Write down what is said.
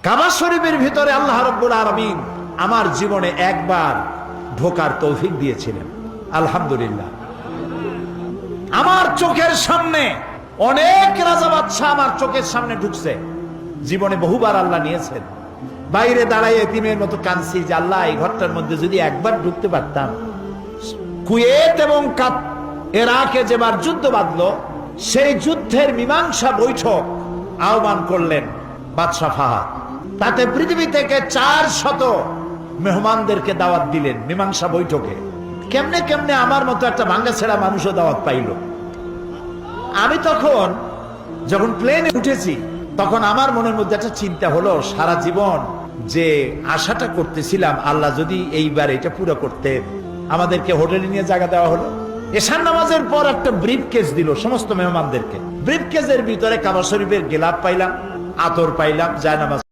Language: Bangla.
কাবা শরীফের ভিতরে আল্লাহ রাব্বুল আলামিন আমার জীবনে একবার ঢোকার তৌফিক দিয়েছিলেন, আলহামদুলিল্লাহ। আমার চোখের সামনে অনেক রাজা বাদশা আমার চোখের সামনে ঢুকছে, জীবনে বহুবার আল্লাহ নিয়েছেন। বাইরে দাঁড়াই এতিমের মতো কাঁদছি যে আল্লাহ এই ঘরটার মধ্যে যদি একবার ঢুকতে পারতাম। কুয়েত এবং ইরাকে যেবার যুদ্ধ বাঁধলো, সেই যুদ্ধের মীমাংসা বৈঠক আহ্বান করলেন বাদশা ফাহাদ। তাতে পৃথিবী থেকে 400 মেহমানদেরকে দাওয়াত দিলেন মীমাংসা বৈঠকে। কেমনে কেমনে আমার মতো একটা ভাঙ্গা ছেড়া মানুষও দাওয়াত পাইল। আমি তখন যখন প্লেনে উঠেছি, তখন আমার মনের মধ্যে একটা চিন্তা হলো, সারা জীবন যে আশাটা করতেছিলাম আল্লাহ যদি এইবার এটা পুরো করতে, আমাদেরকে হোটেলে নিয়ে জায়গা দেওয়া হলো। এশার নামাজের পর একটা ব্রিফকেস দিল সমস্ত মেহমানদেরকে। ব্রিফকেসের ভিতরে কাবা শরীফের গেলাপ পাইলাম, আতর পাইলাম, জায়নামাজ